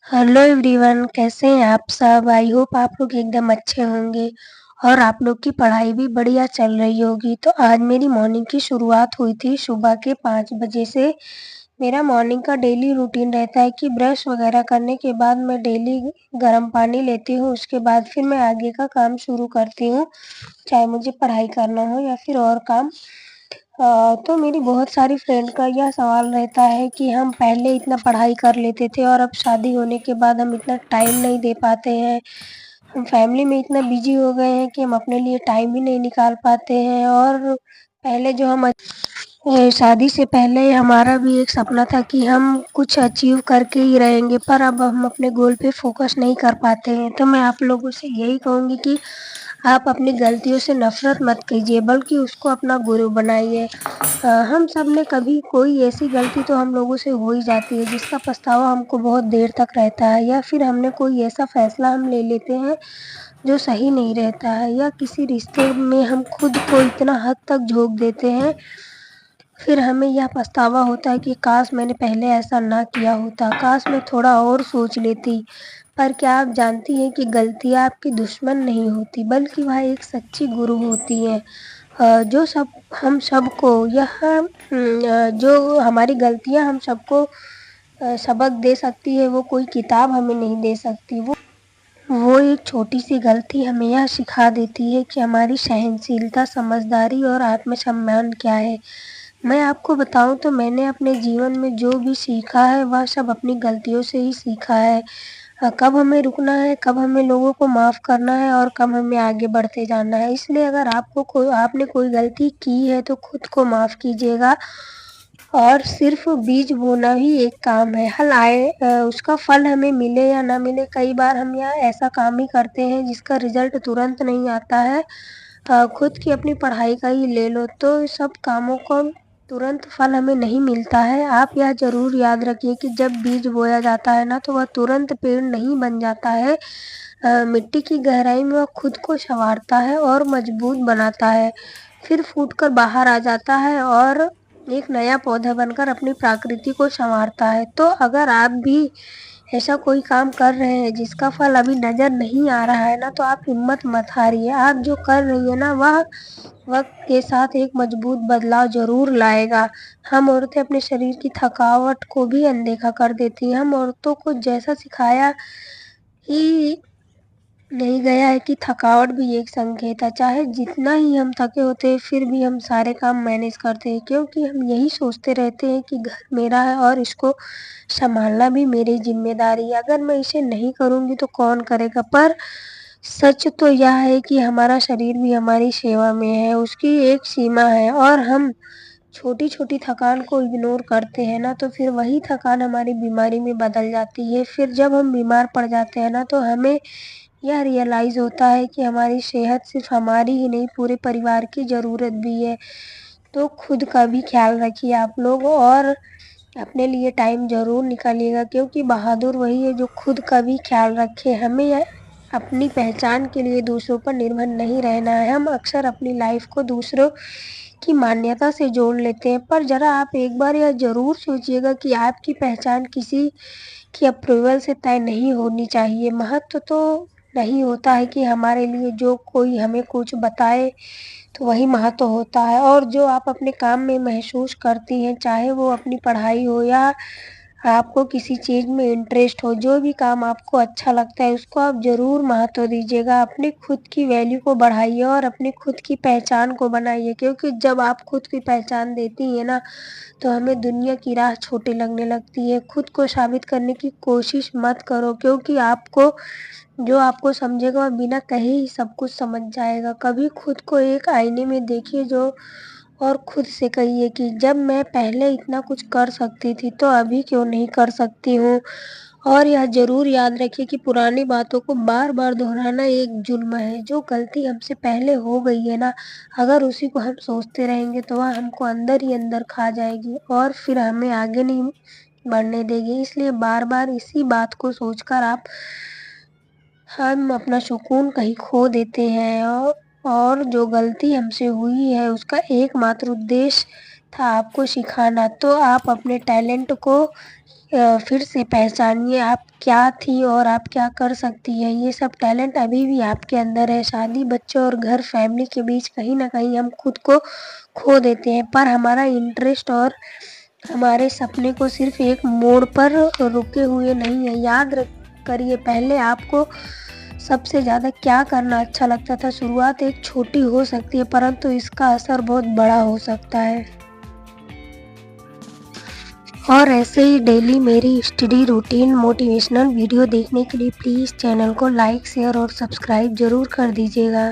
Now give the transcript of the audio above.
Hello everyone, कैसे हैं आप सब? आई होप आप लोग एकदम अच्छे होंगे और आप लोग की पढ़ाई भी बढ़िया चल रही होगी। तो आज मेरी मॉर्निंग की शुरुआत हुई थी सुबह के 5 बजे से। मेरा मॉर्निंग का डेली रूटीन रहता है कि ब्रश वगैरह करने के बाद मैं डेली गर्म पानी लेती हूँ। उसके बाद फिर मैं आगे का काम शुरू करती हूँ, चाहे मुझे पढ़ाई करना हो या फिर और काम। तो मेरी बहुत सारी फ्रेंड का यह सवाल रहता है कि हम पहले इतना पढ़ाई कर लेते थे और अब शादी होने के बाद हम इतना टाइम नहीं दे पाते हैं। हम फैमिली में इतना बिजी हो गए हैं कि हम अपने लिए टाइम ही नहीं निकाल पाते हैं। और पहले जो हम शादी से पहले हमारा भी एक सपना था कि हम कुछ अचीव करके ही रहेंगे, पर अब हम अपने गोल पे फोकस नहीं कर पाते हैं। तो मैं आप लोगों से यही कहूँगी कि आप अपनी गलतियों से नफ़रत मत कीजिए, बल्कि उसको अपना गुरु बनाइए। हम सब ने कभी कोई ऐसी गलती तो हम लोगों से हो ही जाती है जिसका पछतावा हमको बहुत देर तक रहता है, या फिर हमने कोई ऐसा फ़ैसला हम ले लेते हैं जो सही नहीं रहता है, या किसी रिश्ते में हम खुद को इतना हद तक झोंक देते हैं, फिर हमें यह पछतावा होता है कि काश मैंने पहले ऐसा ना किया होता, काश मैं थोड़ा और सोच लेती। पर क्या आप जानती हैं कि गलतियाँ आपकी दुश्मन नहीं होती, बल्कि वह एक सच्ची गुरु होती हैं। जो सब हम सबको जो हमारी गलतियाँ हम सबको सबक दे सकती है, वो कोई किताब हमें नहीं दे सकती। वो एक छोटी सी गलती हमें यह सिखा देती है कि हमारी सहनशीलता, समझदारी और आत्मसम्मान क्या है। मैं आपको बताऊं तो मैंने अपने जीवन में जो भी सीखा है वह सब अपनी गलतियों से ही सीखा है। कब हमें रुकना है, कब हमें लोगों को माफ़ करना है और कब हमें आगे बढ़ते जाना है। इसलिए अगर आपने कोई गलती की है तो खुद को माफ़ कीजिएगा। और सिर्फ बीज बोना ही एक काम है, हल आए उसका फल हमें मिले या ना मिले। कई बार हम यह ऐसा काम ही करते हैं जिसका रिजल्ट तुरंत नहीं आता है। खुद की अपनी पढ़ाई का ही ले लो, तो सब कामों को तुरंत फल हमें नहीं मिलता है। आप यह ज़रूर याद रखिए कि जब बीज बोया जाता है ना, तो वह तुरंत पेड़ नहीं बन जाता है। मिट्टी की गहराई में वह खुद को संवारता है और मजबूत बनाता है, फिर फूटकर बाहर आ जाता है और एक नया पौधा बनकर अपनी प्रकृति को संवारता है। तो अगर आप भी ऐसा कोई काम कर रहे हैं जिसका फल अभी नज़र नहीं आ रहा है ना, तो आप हिम्मत मत हारिए। आप जो कर रही है ना, वह वक्त के साथ एक मजबूत बदलाव ज़रूर लाएगा। हम औरतें अपने शरीर की थकावट को भी अनदेखा कर देती हैं। हम औरतों को जैसा सिखाया ही नहीं गया है कि थकावट भी एक संकेत है। चाहे जितना ही हम थके होते हैं, फिर भी हम सारे काम मैनेज करते हैं, क्योंकि हम यही सोचते रहते हैं कि घर मेरा है और इसको संभालना भी मेरी जिम्मेदारी है। अगर मैं इसे नहीं करूँगी तो कौन करेगा? पर सच तो यह है कि हमारा शरीर भी हमारी सेवा में है, उसकी एक सीमा है। और हम छोटी छोटी थकान को इग्नोर करते हैं ना, तो फिर वही थकान हमारी बीमारी में बदल जाती है। फिर जब हम बीमार पड़ जाते हैं ना, तो हमें यह रियलाइज़ होता है कि हमारी सेहत सिर्फ हमारी ही नहीं, पूरे परिवार की ज़रूरत भी है। तो खुद का भी ख्याल रखिए आप लोग, और अपने लिए टाइम ज़रूर निकालिएगा, क्योंकि बहादुर वही है जो खुद का भी ख्याल रखे। हमें अपनी पहचान के लिए दूसरों पर निर्भर नहीं रहना है। हम अक्सर अपनी लाइफ को दूसरों की मान्यता से जोड़ लेते हैं, पर ज़रा आप एक बार यह ज़रूर सोचिएगा कि आपकी पहचान किसी की अप्रूवल से तय नहीं होनी चाहिए। महत्व तो नहीं होता है कि हमारे लिए जो कोई हमें कुछ बताए तो वही महत्व होता है। और जो आप अपने काम में महसूस करती हैं, चाहे वो अपनी पढ़ाई हो या आपको किसी चीज़ में इंटरेस्ट हो, जो भी काम आपको अच्छा लगता है उसको आप ज़रूर महत्व दीजिएगा। अपनी खुद की वैल्यू को बढ़ाइए और अपनी खुद की पहचान को बनाइए, क्योंकि जब आप खुद की पहचान देती हैं ना, तो हमें दुनिया की राह छोटी लगने लगती है। खुद को साबित करने की कोशिश मत करो, क्योंकि जो आपको समझेगा वह बिना कहे ही सब कुछ समझ जाएगा। कभी खुद को एक आईने में देखिए और खुद से कहिए कि जब मैं पहले इतना कुछ कर सकती थी, तो अभी क्यों नहीं कर सकती हूँ। और यह ज़रूर याद रखिए कि पुरानी बातों को बार बार दोहराना एक जुल्म है। जो गलती हमसे पहले हो गई है ना, अगर उसी को हम सोचते रहेंगे तो वह हमको अंदर ही अंदर खा जाएगी और फिर हमें आगे नहीं बढ़ने देगी। इसलिए बार बार इसी बात को सोचकर हम अपना सुकून कहीं खो देते हैं। और जो गलती हमसे हुई है उसका एकमात्र उद्देश्य था आपको सिखाना। तो आप अपने टैलेंट को پھر سے پہچانیے آپ کیا تھی اور آپ کیا کر سکتی ہیں. یہ سب ٹیلنٹ ابھی بھی آپ کے اندر ہے. شادی، بچوں اور گھر، فیملی کے بیچ کہیں نہ کہیں ہم خود کو کھو دیتے ہیں، پر ہمارا انٹرسٹ اور ہمارے سپنے کو صرف ایک موڑ پر رکے ہوئے نہیں ہیں. یاد کریے، پہلے آپ کو سب سے زیادہ کیا کرنا اچھا لگتا تھا. شروعات ایک چھوٹی ہو سکتی ہے، پرنتو اس کا اثر بہت بڑا ہو سکتا ہے. اور ایسے ہی ڈیلی میری اسٹڈی روٹین موٹیویشنل ویڈیو دیکھنے کے لیے پلیز چینل کو لائک، شیئر اور سبسکرائب ضرور کر دیجیے گا.